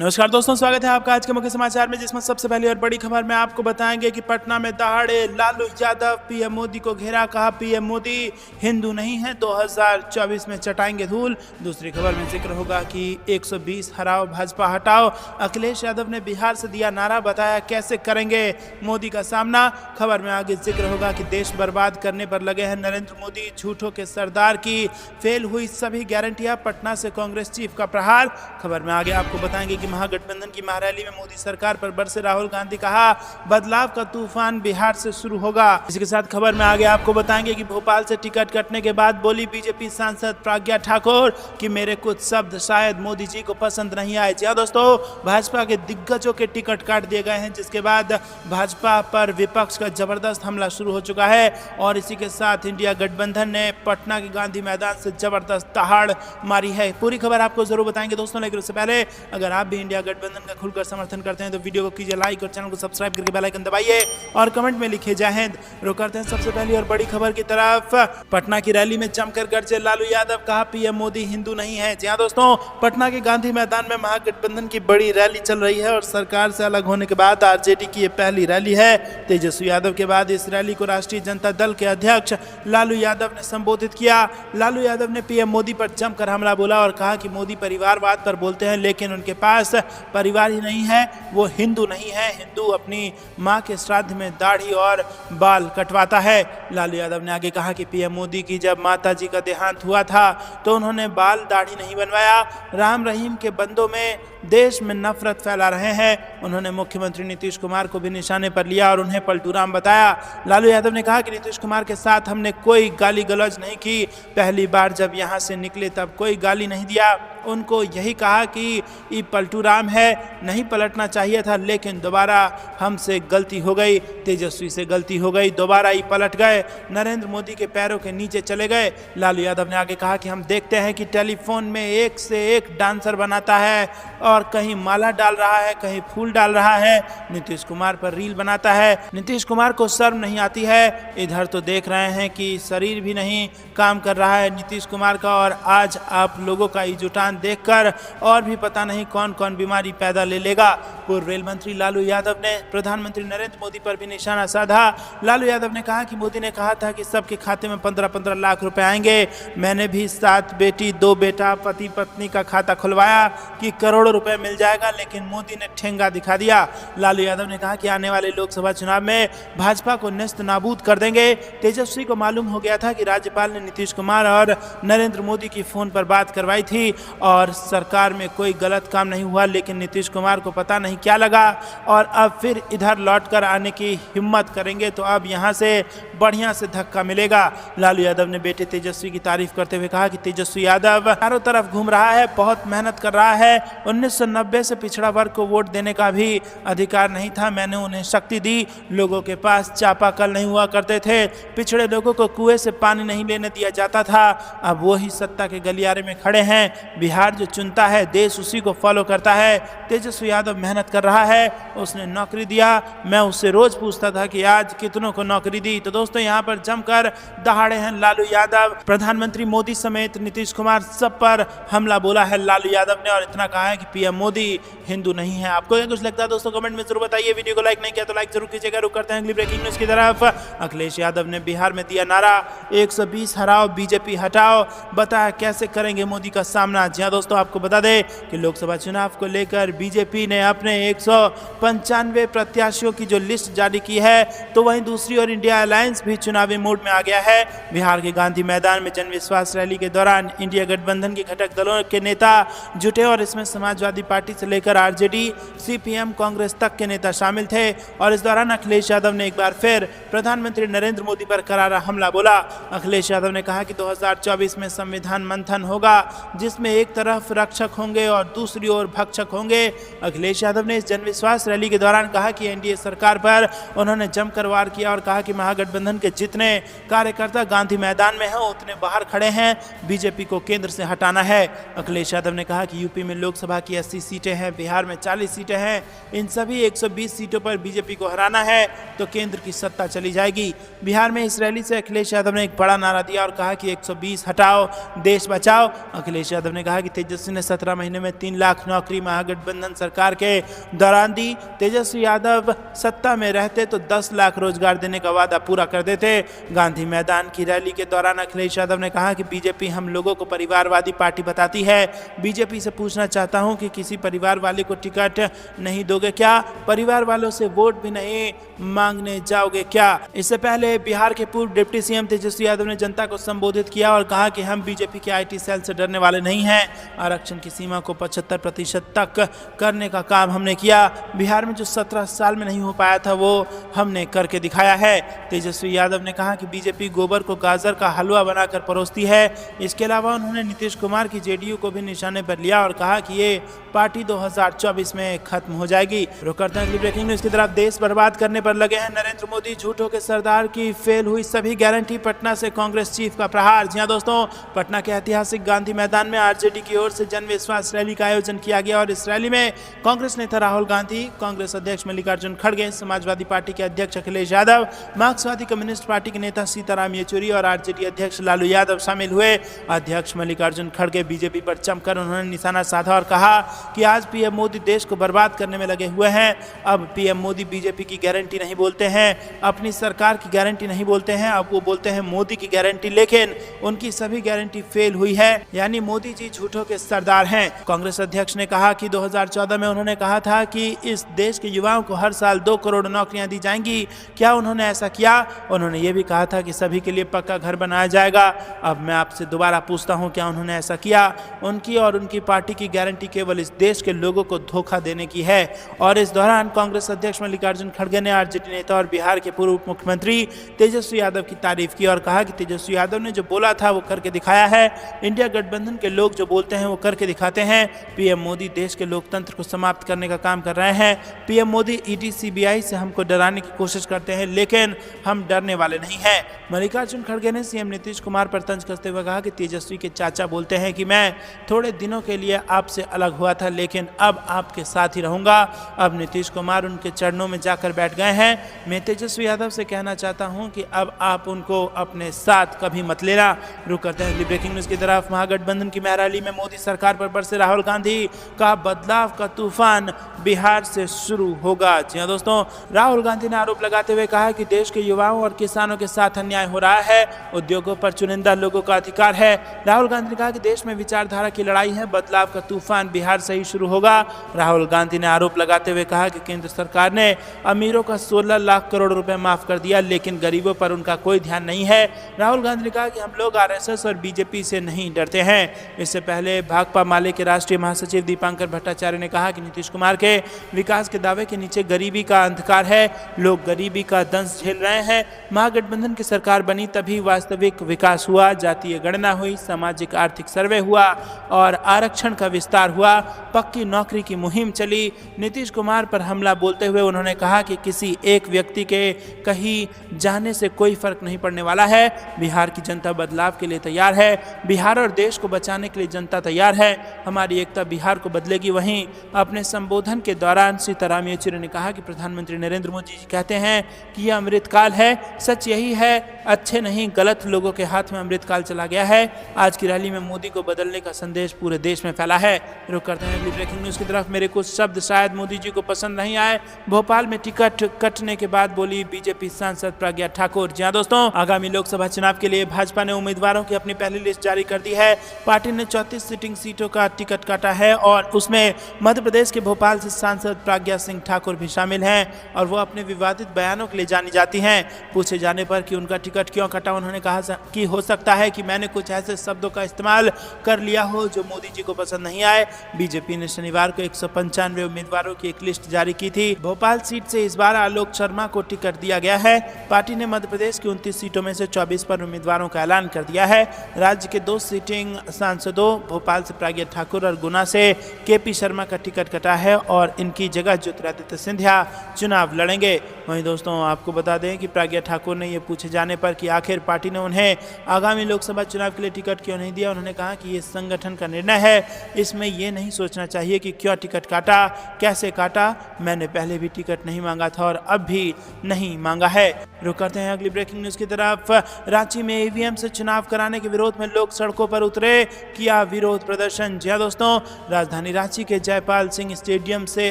नमस्कार दोस्तों, स्वागत है आपका आज के मुख्य समाचार में, जिसमें सबसे पहली और बड़ी खबर में आपको बताएंगे कि पटना में दहाड़े लालू यादव पीएम मोदी को घेरा। कहा पीएम मोदी हिंदू नहीं है, 2024 में चटाएंगे धूल। दूसरी खबर में जिक्र होगा कि 120 हराओ भाजपा हटाओ। अखिलेश यादव ने बिहार से दिया नारा, बताया कैसे करेंगे मोदी का सामना। खबर में आगे जिक्र होगा कि देश बर्बाद करने पर लगे हैं नरेंद्र मोदी, झूठों के सरदार की फेल हुई सभी गारंटियां, पटना से कांग्रेस चीफ का प्रहार। खबर में आगे आपको बताएंगे कि महागठबंधन की महारैली में मोदी सरकार पर बरसे राहुल गांधी, कहा बदलाव का तूफान बिहार से शुरू होगा। इसी के साथ खबर में आगे आपको बताएंगे कि भोपाल से टिकट कटने के बाद बोली बीजेपी सांसद प्रज्ञा ठाकुर कि मेरे कुछ शब्द शायद मोदी जी को पसंद नहीं आए। जी हां दोस्तों, भाजपा के दिग्गजों के टिकट काट दिए गए हैं, जिसके बाद भाजपा पर विपक्ष का जबरदस्त हमला शुरू हो चुका है। और इसी के साथ इंडिया गठबंधन ने पटना के गांधी मैदान से जबरदस्त दहाड़ मारी है। पूरी खबर आपको जरूर बताएंगे दोस्तों, लेकिन उससे पहले अगर आप भी इंडिया गठबंधन का खुलकर समर्थन करते हैं तो वीडियो को कीजिए लाइक और चैनल को सब्सक्राइब करके बेल आइकन दबाइए और कमेंट में लिखिए जय हिंद। रुक करते हैं सबसे पहली और बड़ी खबर की तरफ। पटना की रैली में जमकर गरजे लालू यादव, कहा पीएम मोदी हिंदू नहीं है। जी हां दोस्तों, पटना के गांधी मैदान में महागठबंधन की बड़ी रैली चल रही है और सरकार से अलग होने के बाद आरजेडी की यह पहली रैली है। तेजस्वी यादव के बाद इस रैली को राष्ट्रीय जनता दल के अध्यक्ष लालू यादव ने संबोधित किया। लालू यादव ने पीएम मोदी पर जमकर हमला बोला और कहा कि मोदी परिवारवाद पर बोलते हैं, लेकिन उनके पास परिवार ही नहीं है, वो हिंदू नहीं है। हिंदू अपनी मां के श्राद्ध में दाढ़ी और बाल कटवाता है। लालू यादव ने आगे कहा कि पीएम मोदी की जब माता जी का देहांत हुआ था तो उन्होंने बाल दाढ़ी नहीं बनवाया। राम रहीम के बंदों में देश में नफरत फैला रहे हैं। उन्होंने मुख्यमंत्री नीतीश कुमार को भी निशाने पर लिया और उन्हें पलटूराम बताया। लालू यादव ने कहा कि नीतीश कुमार के साथ हमने कोई गाली गलौज नहीं की, पहली बार जब यहां से निकले तब कोई गाली नहीं दिया। उनको यही कहा कि ये पलटूराम है, नहीं पलटना चाहिए था, लेकिन दोबारा हमसे गलती हो गई, तेजस्वी से गलती हो गई, दोबारा ये पलट गए, नरेंद्र मोदी के पैरों के नीचे चले गए। लालू यादव ने आगे कहा कि हम देखते हैं कि टेलीफोन में एक से एक डांसर बनाता है और कहीं माला डाल रहा है, कहीं फूल डाल रहा है, नीतीश कुमार पर रील बनाता है। नीतीश कुमार को शर्म नहीं आती है। इधर तो देख रहे हैं कि शरीर भी नहीं काम कर रहा है नीतीश कुमार का, और आज आप लोगों का ये जुटान देखकर और भी पता नहीं कौन कौन बीमारी पैदा ले लेगा। पूर्व रेल मंत्री लालू यादव ने प्रधानमंत्री नरेंद्र मोदी पर भी निशाना साधा। लालू यादव ने कहा कि मोदी ने कहा था कि सबके खाते में 15-15 लाख रुपए आएंगे। मैंने भी 7 बेटी 2 बेटा पति पत्नी का खाता खुलवाया कि करोड़ों रुपए मिल जाएगा, लेकिन मोदी ने ठेंगा दिखा दिया। लालू यादव ने कहा कि आने वाले लोकसभा चुनाव में भाजपा को नेस्त नाबूद कर देंगे। तेजस्वी को मालूम हो गया था कि राज्यपाल ने नीतीश कुमार और नरेंद्र मोदी की फोन पर बात करवाई थी और सरकार में कोई गलत काम नहीं हुआ, लेकिन नीतीश कुमार को पता नहीं क्या लगा और अब फिर इधर लौटकर आने की हिम्मत करेंगे तो अब यहां से बढ़िया से धक्का मिलेगा। लालू यादव ने बेटे तेजस्वी की तारीफ करते हुए कहा कि तेजस्वी यादव चारों तरफ घूम रहा है, बहुत मेहनत कर रहा है। 1990 से पिछड़ा वर्ग को वोट देने का भी अधिकार नहीं था, मैंने उन्हें शक्ति दी। लोगों के पास चापाकल नहीं हुआ करते थे, पिछड़े लोगों को कुएं से पानी नहीं लेने दिया जाता था। अब वही सत्ता के गलियारे में खड़े हैं। बिहार जो चुनता है देश उसी को फॉलो करता है। तेजस्वी यादव मेहनत कर रहा है, उसने नौकरी दिया। मैं उससे रोज पूछता था कि आज कितनों को नौकरी दी। तो दोस्तों, यहाँ पर जमकर दहाड़े हैं लालू यादव। प्रधानमंत्री मोदी समेत नीतीश कुमार सब पर हमला बोला है लालू यादव ने और इतना कहा है कि पीएम मोदी हिंदू नहीं है। आपको क्या कुछ लगता है दोस्तों, कमेंट में जरूर बताइए। वीडियो को लाइक नहीं किया तो लाइक जरूर कीजिएगा। रुक करते हैं अगली ब्रेकिंग न्यूज की तरफ। अखिलेश यादव ने बिहार में दिया नारा, 120 हराओ बीजेपी हटाओ, बताया कैसे करेंगे मोदी का सामना। जी हां दोस्तों, आपको बता दें कि लोकसभा चुनाव को लेकर बीजेपी ने अपने 195 प्रत्याशियों की जो लिस्ट जारी की है, तो वहीं दूसरी ओर इंडिया अलायंस भी चुनावी मूड में आ गया है। बिहार के गांधी मैदान में जन विश्वास रैली के दौरान इंडिया गठबंधन के घटक दलों के नेता जुटे और इसमें समाजवादी पार्टी से लेकर आरजेडी, सीपीएम, कांग्रेस तक के नेता शामिल थे। और इस दौरान अखिलेश यादव ने एक बार फिर प्रधानमंत्री नरेंद्र मोदी पर करारा हमला बोला। अखिलेश यादव ने कहा कि 2024 में संविधान मंथन होगा, जिसमें एक तरफ रक्षक होंगे और दूसरी ओर भक्षक होंगे। अखिलेश यादव ने इस जनविश्वास रैली के दौरान कहा कि एनडीए सरकार पर उन्होंने जमकर वार किया और कहा कि महागठबंधन के जितने कार्यकर्ता गांधी मैदान में हैं उतने बाहर खड़े हैं, बीजेपी को केंद्र से हटाना है। अखिलेश यादव ने कहा कि यूपी में लोकसभा की 80 सीटें हैं, बिहार में 40 सीटें हैं, इन सभी 120 सीटों पर बीजेपी को हराना है तो केंद्र की सत्ता चली जाएगी। बिहार में इस रैली से अखिलेश यादव ने एक बड़ा नारा दिया और कहा कि 120 हटाओ देश बचाओ। अखिलेश यादव ने कहा कहा कि तेजस्वी ने 17 महीने में 3 लाख नौकरी महागठबंधन सरकार के दौरान दी। तेजस्वी यादव सत्ता में रहते तो 10 लाख रोजगार देने का वादा पूरा कर देते। गांधी मैदान की रैली के दौरान अखिलेश यादव ने कहा कि बीजेपी हम लोगों को परिवारवादी पार्टी बताती है। बीजेपी से पूछना चाहता हूं कि किसी परिवार वाले को टिकट नहीं दोगे क्या? परिवार वालों से वोट भी नहीं मांगने जाओगे क्या? इससे पहले बिहार के पूर्व डिप्टी सीएम तेजस्वी यादव ने जनता को संबोधित किया और कहा कि हम बीजेपी के आईटी सेल से डरने वाले नहीं हैं। आरक्षण की सीमा को 75% तक करने का काम हमने किया। बिहार में जो 17 साल में नहीं हो पाया था वो हमने करके दिखाया है। तेजस्वी यादव ने कहा कि बीजेपी गोबर को गाजर का हलवा बनाकर परोसती है। इसके अलावा उन्होंने नीतीश कुमार की जेडीयू को भी निशाने पर लिया और कहा कि ये पार्टी 2024 में खत्म हो जाएगी। रुक करते हैं अगली ब्रेकिंग न्यूज की तरफ। देश बर्बाद करने पर लगे हैं नरेंद्र मोदी, झूठों के सरदार की फेल हुई सभी गारंटी, पटना से कांग्रेस चीफ का प्रहार। जी हां दोस्तों, पटना के ऐतिहासिक गांधी मैदान में आरजेडी की ओर से जन विश्वास रैली का आयोजन किया गया और इस रैली में कांग्रेस नेता राहुल गांधी, कांग्रेस अध्यक्ष मल्लिकार्जुन खड़गे, समाजवादी पार्टी के अध्यक्ष अखिलेश यादव, मार्क्सवादी कम्युनिस्ट पार्टी के नेता सीताराम येचुरी और आरजेडी अध्यक्ष लालू यादव शामिल हुए। अध्यक्ष मल्लिकार्जुन खड़गे बीजेपी पर चमकर उन्होंने निशाना साधा और कहा कि आज पीएम मोदी देश को बर्बाद करने में लगे हुए हैं। अब पीएम मोदी बीजेपी की गारंटी नहीं बोलते हैं, अपनी सरकार की गारंटी नहीं बोलते हैं, अब वो बोलते हैं मोदी की गारंटी, लेकिन उनकी सभी गारंटी फेल हुई है। यानी मोदी जी झूठों के सरदार हैं। कांग्रेस अध्यक्ष ने कहा कि 2014 में उन्होंने कहा था कि इस देश के युवाओं को हर साल 2 करोड़ नौकरियां दी जाएंगी। क्या उन्होंने ऐसा किया? उन्होंने ये भी कहा था कि सभी के लिए पक्का घर बनाया जाएगा। अब मैं आपसे दोबारा पूछता हूं, क्या उन्होंने ऐसा किया? उनकी और उनकी पार्टी की गारंटी केवल इस देश के लोगों को धोखा देने की है। और इस दौरान कांग्रेस अध्यक्ष मल्लिकार्जुन खड़गे ने आरजेडी नेता और बिहार के पूर्व उप मुख्यमंत्री तेजस्वी यादव की तारीफ की और कहा कि तेजस्वी यादव ने जो बोला था वो करके दिखाया है। इंडिया गठबंधन के लोग जो बोलते हैं वो करके दिखाते हैं। पीएम मोदी देश के लोकतंत्र को समाप्त करने का काम कर रहे हैं। पीएम मोदी ईडी सीबीआई से हमको डराने की कोशिश करते हैं, लेकिन हम डरने वाले नहीं हैं। मल्लिकार्जुन खड़गे ने सीएम नीतीश कुमार पर तंज कसते हुए कहा कि तेजस्वी के चाचा बोलते हैं कि मैं थोड़े दिनों के लिए आपसे अलग हुआ था, लेकिन अब आपके साथ ही रहूंगा। अब नीतीश कुमार उनके चरणों में जाकर बैठ गए हैं। मैं तेजस्वी यादव से कहना चाहता हूं कि अब आप उनको अपने साथ कभी मत लेना। रुक करते हैं अगली ब्रेकिंग न्यूज की तरफ। महागठबंधन की महरैली में मोदी सरकार पर बरसे राहुल गांधी का बदलाव का तूफान बिहार से शुरू होगा। जी हां दोस्तों, राहुल गांधी ने आरोप लगाते हुए कहा कि देश के युवाओं और किसानों के साथ अन्याय हो रहा है, उद्योगों पर चुनिंदा लोगों का अधिकार है। राहुल गांधी ने कहा कि देश में विचारधारा की लड़ाई है, बदलाव का तूफान बिहार से ही शुरू होगा। राहुल गांधी ने आरोप लगाते हुए कहा कि केंद्र सरकार ने अमीरों का 16 लाख करोड़ रुपए माफ कर दिया, लेकिन गरीबों पर उनका कोई ध्यान नहीं है। राहुल गांधी ने कहा कि हम लोग आरएसएस और बीजेपी से नहीं डरते हैं। इससे पहले भाकपा माले के राष्ट्रीय महासचिव दीपांकर भट्टाचार्य ने कहा कि नीतीश कुमार के विकास के दावे के नीचे गरीबी का अंधकार है, लोग गरीबी का दंश झेल रहे हैं। महागठबंधन की सरकार बनी तभी वास्तविक विकास हुआ, जातीय गणना हुई, सामाजिक आर्थिक सर्वे हुआ और आरक्षण का विस्तार हुआ, पक्की नौकरी की मुहिम चली। नीतीश कुमार पर हमला बोलते हुए उन्होंने कहा कि किसी एक व्यक्ति के कहीं जाने से कोई फर्क नहीं पड़ने वाला है। बिहार की जनता बदलाव के लिए तैयार है, बिहार और देश को बचाने के लिए जनता तैयार है, हमारी एकता बिहार को बदलेगी। वहीं अपने संबोधन के दौरान सीताराम येचुरी ने कहा कि प्रधानमंत्री नरेंद्र मोदी जी कहते हैं कि यह अमृतकाल है, सच यही है, अच्छे नहीं गलत लोगों के हाथ में अमृतकाल चला गया है। आज की रैली में मोदी को बदलने का संदेश पूरे देश में फैला है। रुक करते हैं अगली ब्रेकिंग न्यूज की तरफ। मेरे कुछ शब्द शायद मोदी जी को पसंद नहीं आए, भोपाल में टिकट कटने के बाद बोली बीजेपी सांसद प्रज्ञा ठाकुर। जी हां दोस्तों, आगामी लोकसभा चुनाव के लिए भाजपा ने उम्मीदवारों की अपनी पहली लिस्ट जारी कर दी है। पार्टी ने 34 सिटिंग सीटों का टिकट काटा है और उसमें मध्य प्रदेश के भोपाल से सांसद प्रज्ञा सिंह ठाकुर भी शामिल हैं और वो अपने विवादित बयानों के लिए जानी जाती हैं। पूछे जाने पर कि उनका टिकट क्यों कटा, उन्होंने कहा कि हो सकता है कि मैंने कुछ ऐसे शब्दों का इस्तेमाल कर लिया हो जो मोदी जी को पसंद नहीं आए। बीजेपी ने शनिवार को 195 उम्मीदवारों की एक लिस्ट जारी की थी। भोपाल सीट से इस बार आलोक शर्मा को टिकट दिया गया है। पार्टी ने मध्य प्रदेश की 29 सीटों में से 24 पर उम्मीदवारों का ऐलान कर दिया है। राज्य के 2 सिटिंग सांसदों भोपाल से प्रज्ञा ठाकुर और गुना से केपी शर्मा का टिकट कटा है और इनकी जगह ज्योतिरादित्य सिंधिया चुनाव लड़ेंगे। वहीं दोस्तों आपको बता दें कि प्रज्ञा ठाकुर ने यह पूछे जाने पर कि आखिर पार्टी ने उन्हें आगामी लोकसभा चुनाव के लिए टिकट क्यों नहीं दिया, उन्होंने कहा कि ये संगठन का निर्णय है, इसमें ये नहीं सोचना चाहिए कि क्यों टिकट काटा, कैसे काटा। मैंने पहले भी टिकट नहीं मांगा था और अब भी नहीं मांगा है। रुक करते हैं अगली ब्रेकिंग न्यूज की तरफ। रांची में ईवीएम से चुनाव कराने के विरोध में लोग सड़कों पर उतरे, किया विरोध प्रदर्शन। जी हां दोस्तों, राजधानी रांची के जयपाल सिंह स्टेडियम से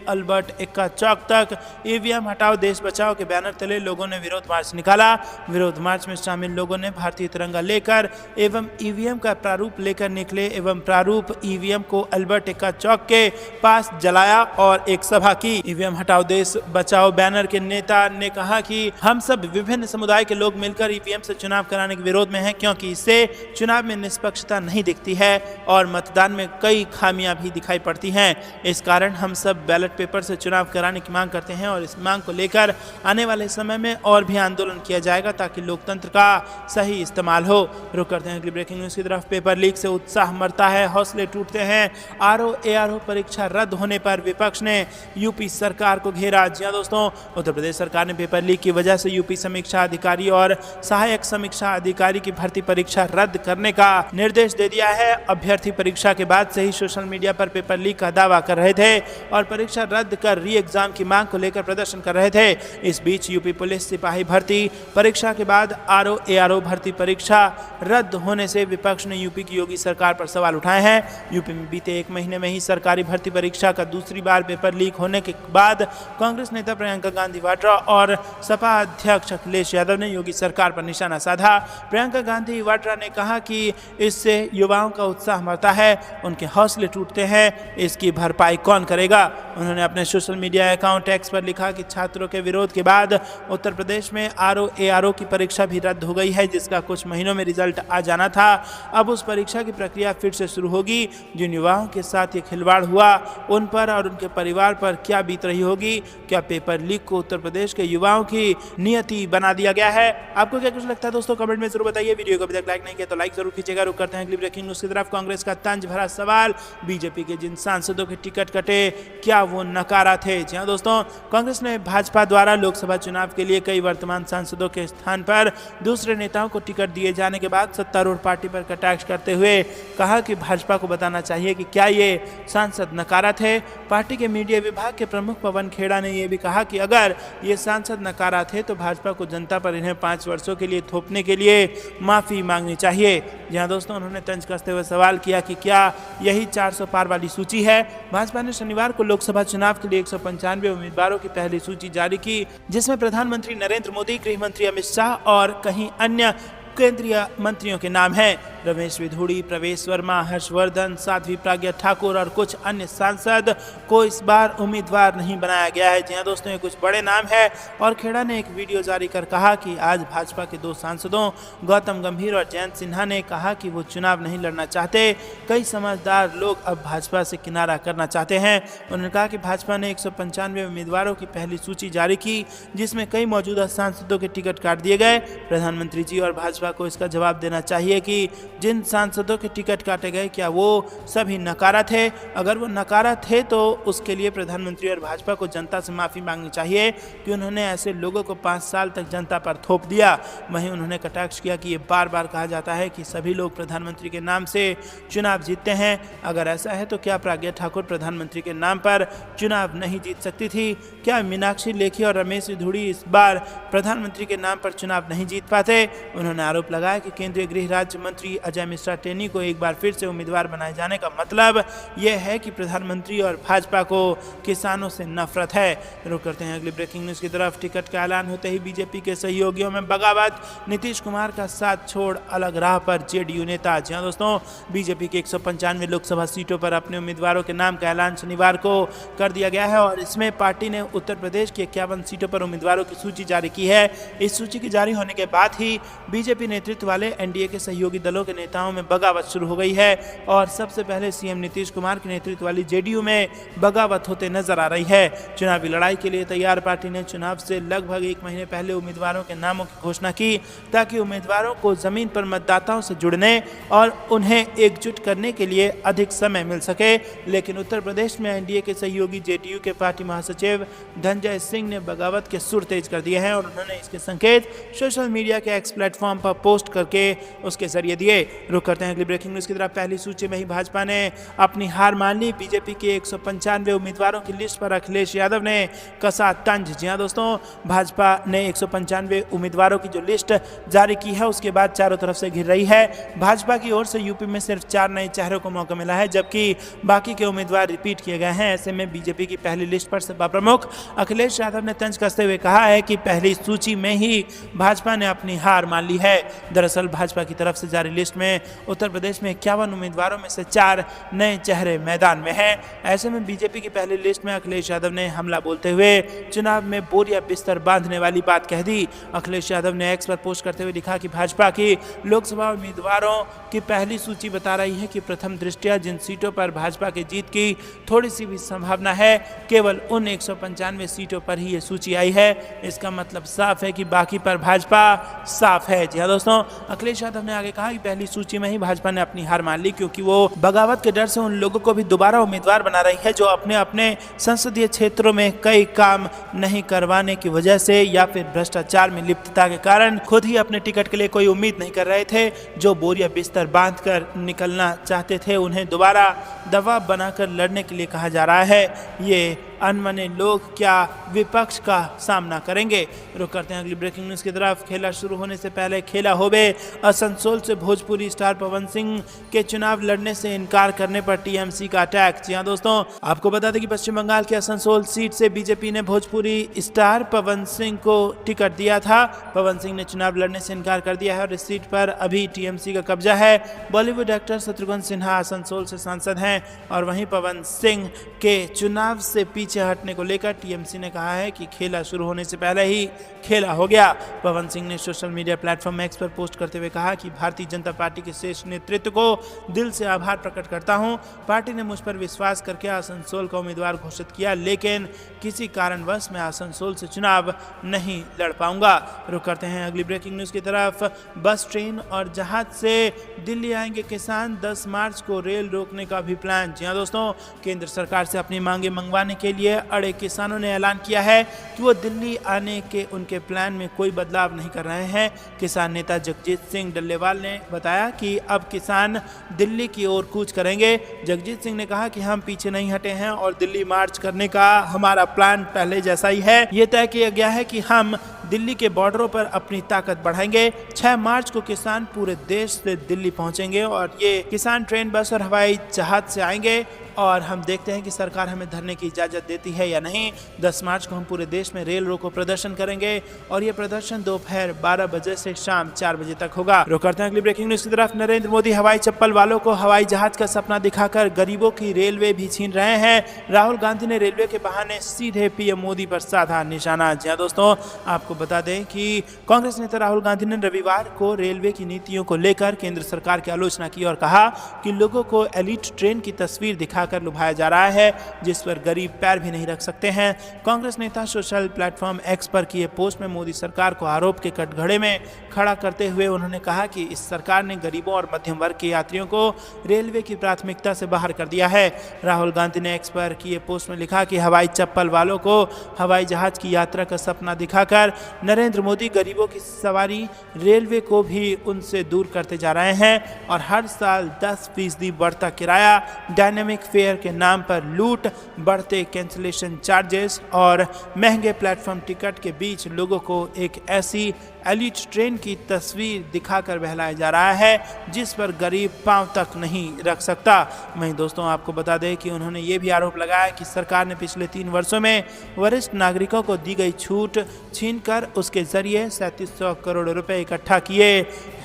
अल्बर्ट एक्का चौक तक ईवीएम हटाओ देश बचाओ के बैनर तले लोगों ने विरोध मार्च निकाला। विरोध मार्च में शामिल लोगों ने भारतीय तिरंगा लेकर एवं ईवीएम का प्रारूप लेकर निकले एवं प्रारूप ईवीएम को अल्बर्ट एक्का चौक के पास जलाया और एक सभा की। ईवीएम हटाओ देश बचाओ बैनर के नेता ने कहा कि हम सब विभिन्न समुदाय के लोग मिलकर ईवीएम से चुनाव कराने के विरोध में हैं, क्योंकि इससे चुनाव में निष्पक्षता नहीं दिखती है और मतदान में कई खामियां भी दिखाई पड़ती हैं। इस कारण हम सब बैलेट पेपर से चुनाव कराने की मांग करते हैं और इस मांग को लेकर आने वाले समय में और भी आंदोलन किया जाएगा ताकि लोकतंत्र का सही इस्तेमाल हो। रुक करते हैं अगली ब्रेकिंग न्यूज की तरफ। पेपर लीक से उत्साह मरता है, हौसले टूटते हैं। आरओ परीक्षा रद्द होने पर विपक्ष ने यूपी सरकार को घेरा। जी हां दोस्तों, उत्तर प्रदेश सरकार ने पेपर लीक की वजह से यूपी समीक्षा अधिकारी और सहायक समीक्षा अधिकारी की भर्ती परीक्षा रद्द करने का निर्देश दे दिया है। अभ्यर्थी परीक्षा के बाद से ही सोशल मीडिया पर पेपर लीक का दावा कर रहे थे और परीक्षा रद्द कर री एग्जाम की मांग को लेकर प्रदर्शन कर रहे थे। इस बीच यूपी पुलिस सिपाही भर्ती परीक्षा के बाद आरओ भर्ती परीक्षा रद्द होने से विपक्ष ने यूपी की योगी सरकार पर सवाल उठाए हैं। यूपी में बीते एक महीने में ही सरकारी भर्ती परीक्षा का दूसरी बार पेपर लीक होने के बाद कांग्रेस नेता प्रियंका गांधी वाड्रा और सपा अध्यक्ष अखिलेश यादव ने योगी सरकार पर निशाना साधा। प्रियंका गांधी वाड्रा ने कहा कि इससे युवाओं का उत्साह मरता है, उनके हौसले टूटते हैं, इसकी भरपाई कौन करेगा। उन्होंने अपने सोशल मीडिया अकाउंट एक्स पर लिखा कि छात्रों के विरोध के बाद उत्तर प्रदेश में आरओ की परीक्षा भी रद्द हो गई है, जिसका कुछ महीनों में रिजल्ट आ जाना था। अब उस परीक्षा की प्रक्रिया फिर से शुरू होगी। जिन युवाओं के साथ ये खिलवाड़ हुआ उन पर और उनके परिवार पर क्या बीत रही होगी। क्या पेपर लीक को उत्तर प्रदेश के युवाओं की नियति बना दिया गया है? आपको क्या कुछ लगता है दोस्तों, कमेंट में जरूर बताइए। वीडियो को अभी तक लाइक नहीं किया तो लाइक जरूर कीजिएगा। रुक करते हैं अगली ब्रेकिंग न्यूज की तरफ। कांग्रेस का तंज भरा सवाल, बीजेपी के जिन सांसदों के टिकट कटे क्या वो नकारा थे? जी हां दोस्तों, कांग्रेस ने भाजपा द्वारा लोकसभा चुनाव के लिए कई वर्तमान सांसदों के स्थान पर दूसरे नेताओं को टिकट दिए जाने के बाद सत्तारूढ़ पार्टी पर कटाक्ष करते हुए कहा कि भाजपा को बताना चाहिए कि क्या ये सांसद नकारा थे। पार्टी के मीडिया विभाग के प्रमुख पवन खेड़ा ने यह भी कहा कि अगर ये सांसद नकारा थे तो भाजपा को जनता पर इन्हें 5 वर्षों के लिए थोपने के लिए माफी मांगनी चाहिए। जी हां दोस्तों, उन्होंने तंज कसते हुए सवाल किया कि क्या यही 400 पार वाली सूची है। भाजपा ने शनिवार को लोकसभा चुनाव के लिए 195 उम्मीदवारों की पहली सूची जारी की, जिसमें प्रधानमंत्री नरेंद्र मोदी, गृह मंत्री अमित शाह और कहीं अन्य केंद्रीय मंत्रियों के नाम हैं। रमेश विधुड़ी, प्रवेश वर्मा, हर्षवर्धन, साध्वी प्रज्ञा ठाकुर और कुछ अन्य सांसद को इस बार उम्मीदवार नहीं बनाया गया है। जी हां दोस्तों, ये कुछ बड़े नाम है और खेड़ा ने एक वीडियो जारी कर कहा कि आज भाजपा के 2 सांसदों गौतम गंभीर और जयंत सिन्हा ने कहा कि वो चुनाव नहीं लड़ना चाहते। कई समझदार लोग अब भाजपा से किनारा करना चाहते हैं। उन्होंने कहा कि भाजपा ने 195 उम्मीदवारों की पहली सूची जारी की, जिसमें कई मौजूदा सांसदों के टिकट काट दिए गए। प्रधानमंत्री जी और भाजपा को इसका जवाब देना चाहिए कि जिन सांसदों के टिकट काटे गए क्या वो सभी नकारा थे। अगर वो नकारा थे तो उसके लिए प्रधानमंत्री और भाजपा को जनता से माफ़ी मांगनी चाहिए कि उन्होंने ऐसे लोगों को 5 साल तक जनता पर थोप दिया। वहीं उन्होंने कटाक्ष किया कि ये बार बार कहा जाता है कि सभी लोग प्रधानमंत्री के नाम से चुनाव जीतते हैं। अगर ऐसा है तो क्या प्रज्ञा ठाकुर प्रधानमंत्री के नाम पर चुनाव नहीं जीत सकती थी? क्या मीनाक्षी लेखी और रमेश विधुड़ी इस बार प्रधानमंत्री के नाम पर चुनाव नहीं जीत पाते? उन्होंने आरोप लगाया कि केंद्रीय गृह राज्य मंत्री अजय मिश्रा टेनी को एक बार फिर से उम्मीदवार बनाए जाने का मतलब यह है कि प्रधानमंत्री और भाजपा को किसानों से नफरत है। रुक करते हैं अगली ब्रेकिंग न्यूज की तरफ। टिकट का ऐलान होते ही बीजेपी के सहयोगियों में बगावत, नीतीश कुमार का साथ छोड़ अलग राह पर जेडीयू नेता। जी हां दोस्तों, बीजेपी के 195 लोकसभा सीटों पर अपने उम्मीदवारों के नाम का ऐलान शनिवार को कर दिया गया है और इसमें पार्टी ने उत्तर प्रदेश की 51 सीटों पर उम्मीदवारों की सूची जारी की है। इस सूची की जारी होने के बाद ही बीजेपी नेतृत्व वाले एनडीए के सहयोगी दलों के नेताओं में बगावत शुरू हो गई है और सबसे पहले सीएम नीतीश कुमार के नेतृत्व वाली जेडीयू में बगावत होते नजर आ रही है। चुनावी लड़ाई के लिए तैयार पार्टी ने चुनाव से लगभग 1 महीने पहले उम्मीदवारों के नामों की घोषणा की ताकि उम्मीदवारों को जमीन पर मतदाताओं से जुड़ने और उन्हें एकजुट करने के लिए अधिक समय मिल सके। लेकिन उत्तर प्रदेश में एनडीए के सहयोगी जेडीयू के पार्टी महासचिव धनंजय सिंह ने बगावत के सुर तेज कर दिए हैं और उन्होंने इसके संकेत सोशल मीडिया के एक्स प्लेटफॉर्म पर पोस्ट करके उसके जरिए दिए। रुक करते हैं अगली ब्रेकिंग न्यूज की तरफ। पहली सूची में ही भाजपा ने अपनी हार मान ली। बीजेपी के 195 उम्मीदवारों की लिस्ट पर अखिलेश यादव ने कसा तंज। जी हां दोस्तों, भाजपा ने 195 उम्मीदवारों की जो लिस्ट जारी की है उसके बाद चारों तरफ से घिर रही है। भाजपा की ओर से यूपी में सिर्फ 4 नए चेहरों को मौका मिला है, जबकि बाकी के उम्मीदवार रिपीट किए गए हैं। ऐसे में बीजेपी की पहली लिस्ट पर सपा प्रमुख अखिलेश यादव ने तंज कसते हुए कहा है कि पहली सूची में ही भाजपा ने अपनी हार मान ली है। दरअसल भाजपा की तरफ से जारी लिस्ट में उत्तर प्रदेश में 51 उम्मीदवारों में से 4 नए चेहरे मैदान में हैं। ऐसे में बीजेपी की पहली लिस्ट में अखिलेश यादव ने हमला बोलते हुए चुनाव में बोरिया बिस्तर बांधने वाली बात कह दी। अखिलेश यादव ने एक्स पर पोस्ट करते हुए लिखा कि भाजपा की लोकसभा उम्मीदवारों की पहली सूची बता रही है कि प्रथम दृष्टया जिन सीटों पर भाजपा की जीत की थोड़ी सी भी संभावना है, केवल उन 195 सीटों पर ही ये सूची आई है। इसका मतलब साफ है कि बाकी पर भाजपा साफ है। जी हाँ दोस्तों, अखिलेश यादव ने आगे कहा कि पहली सूची में ही भाजपा ने अपनी हार मान ली, क्योंकि वो बगावत के डर से उन लोगों को भी दोबारा उम्मीदवार बना रही है जो अपने अपने संसदीय क्षेत्रों में कई काम नहीं करवाने की वजह से या फिर भ्रष्टाचार में लिप्तता के कारण खुद ही अपने टिकट के लिए कोई उम्मीद नहीं कर रहे थे। जो बोरिया बिस्तर बांधकर निकलना चाहते थे उन्हें दोबारा दबाव बनाकर लड़ने के लिए कहा जा रहा है। ये अनमने लोग क्या विपक्ष का सामना करेंगे। रुक करते हैं अगली ब्रेकिंग न्यूज की तरफ। खेला शुरू होने से पहले खेला होवे। आसनसोल से भोजपुरी स्टार पवन सिंह के चुनाव लड़ने से इनकार करने पर टीएमसी का अटैक। जी हां दोस्तों, आपको बता दें कि पश्चिम बंगाल के आसनसोल सीट से बीजेपी ने भोजपुरी स्टार पवन सिंह को टिकट दिया था। पवन सिंह ने चुनाव लड़ने से इनकार कर दिया है और इस सीट पर अभी टीएमसी का कब्जा है। बॉलीवुड एक्टर शत्रुघ्न सिन्हा आसनसोल से सांसद हैं और वहीं पवन सिंह के चुनाव से पीछे हटने को लेकर टीएमसी ने कहा है कि खेला शुरू होने से पहले ही खेला हो गया। पवन सिंह ने सोशल मीडिया प्लेटफॉर्म एक्स पर पोस्ट करते हुए कहा कि भारतीय जनता पार्टी के शीर्ष नेतृत्व को दिल से आभार प्रकट करता हूं। पार्टी ने मुझ पर विश्वास करके आसनसोल का उम्मीदवार घोषित किया, लेकिन किसी कारणवश मैं आसनसोल से चुनाव नहीं लड़ पाऊंगा। रुक करते हैं अगली ब्रेकिंग न्यूज की तरफ। बस, ट्रेन और जहाज से दिल्ली आएंगे किसान, 10 मार्च को रेल रोकने का भी प्लान। जी हाँ दोस्तों, केंद्र सरकार से अपनी मांगे मंगवाने के लिए अड़े किसानों ने ऐलान किया है कि वो दिल्ली आने के उनके प्लान में कोई बदलाव नहीं कर रहे हैं। किसान नेता जगजीत सिंह डल्लेवाल ने बताया कि अब किसान दिल्ली की ओर कूच करेंगे। जगजीत सिंह ने कहा कि हम पीछे नहीं हटे हैं और दिल्ली मार्च करने का हमारा प्लान पहले जैसा ही है। ये तय किया गया है कि हम दिल्ली के बॉर्डरों पर अपनी ताकत बढ़ाएंगे। 6 मार्च को किसान पूरे देश से दिल्ली पहुंचेंगे और ये किसान ट्रेन, बस और हवाई जहाज से आएंगे और हम देखते हैं कि सरकार हमें धरने की इजाज़त देती है या नहीं। 10 मार्च को हम पूरे देश में रेल रोको प्रदर्शन करेंगे और ये प्रदर्शन दोपहर 12 बजे से शाम 4 बजे तक होगा। रुक करते हैं अगली ब्रेकिंग न्यूज की तरफ। नरेंद्र मोदी हवाई चप्पल वालों को हवाई जहाज का सपना दिखाकर गरीबों की रेलवे भी छीन रहे हैं। राहुल गांधी ने रेलवे के बहाने सीधे पीएम मोदी पर साधा निशाना। जी हां दोस्तों, आपको बता दें कि कांग्रेस नेता राहुल गांधी ने रविवार को रेलवे की नीतियों को लेकर केंद्र सरकार की आलोचना की और कहा कि लोगों को एलिट ट्रेन की तस्वीर दिखाकर लुभाया जा रहा है, जिस पर गरीब पैर भी नहीं रख सकते हैं। कांग्रेस नेता सोशल प्लेटफॉर्म एक्स पर किए पोस्ट में मोदी सरकार को आरोप के कटघरे में खड़ा करते हुए उन्होंने कहा कि इस सरकार ने गरीबों और मध्यम वर्ग के यात्रियों को रेलवे की प्राथमिकता से बाहर कर दिया है। राहुल गांधी ने एक्स पर किए पोस्ट में लिखा कि हवाई चप्पल वालों को हवाई जहाज की यात्रा का सपना दिखाकर नरेंद्र मोदी गरीबों की सवारी रेलवे को भी उनसे दूर करते जा रहे हैं और हर साल 10% बढ़ता किराया, डायनामिक फेयर के नाम पर लूट, बढ़ते कैंसिलेशन चार्जेस और महंगे प्लेटफॉर्म टिकट के बीच लोगों को एक ऐसी एलिट ट्रेन की तस्वीर दिखाकर बहलाया जा रहा है जिस पर गरीब पांव तक नहीं रख सकता। वहीं दोस्तों, आपको बता दें कि उन्होंने ये भी आरोप लगाया कि सरकार ने पिछले 3 वर्षों में वरिष्ठ नागरिकों को दी गई छूट छीनकर उसके जरिए 3700 करोड़ रुपए इकट्ठा किए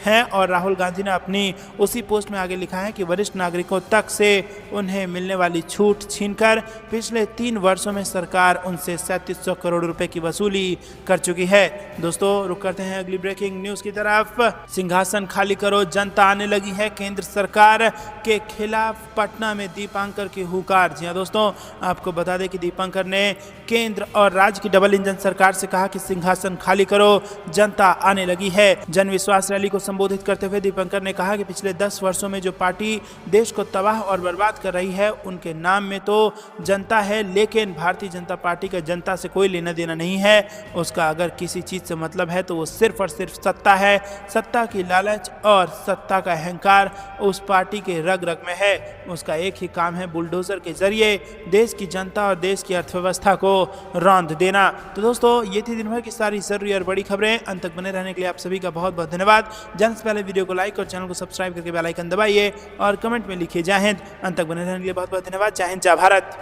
हैं। और राहुल गांधी ने अपनी उसी पोस्ट में आगे लिखा है कि वरिष्ठ नागरिकों तक से उन्हें मिलने वाली छूट छीनकर पिछले 3 वर्षों में सरकार उनसे 3700 करोड़ रुपए की वसूली कर चुकी है। दोस्तों, रुक करते हैं अगली ब्रेकिंग न्यूज की तरफ। सिंहासन खाली करो, जनता आने लगी है केंद्र सरकार के खिलाफ। पटना में दीपांकर की हुंकार। जी हां दोस्तों, आपको बता दें कि दीपांकर ने केंद्र और राज्य की डबल इंजन सरकार से कहा कि सिंहासन खाली करो, जनता आने लगी है। जन विश्वास रैली को संबोधित करते हुए दीपांकर ने कहा कि पिछले 10 वर्षों में जो पार्टी देश को तबाह और बर्बाद कर रही है उनके नाम में तो जनता है, लेकिन भारतीय जनता पार्टी का जनता से कोई लेना देना नहीं है। उसका अगर किसी चीज से मतलब है तो वो सिर्फ और सिर्फ सत्ता है। सत्ता की लालच और सत्ता का अहंकार उस पार्टी के रग रग में है। उसका एक ही काम है, बुलडोजर के जरिए देश की जनता और देश की अर्थव्यवस्था को रौंद देना। तो दोस्तों, ये थी दिन भर की सारी जरूरी और बड़ी खबरें। अंत तक बने रहने के लिए आप सभी का बहुत बहुत धन्यवाद। जाने से पहले वीडियो को लाइक और चैनल को सब्सक्राइब करके बेल आइकन दबाइए और कमेंट में लिखिए जय हिंद। अंत तक बने रहने के लिए बहुत बहुत धन्यवाद। जय हिंद, जय भारत।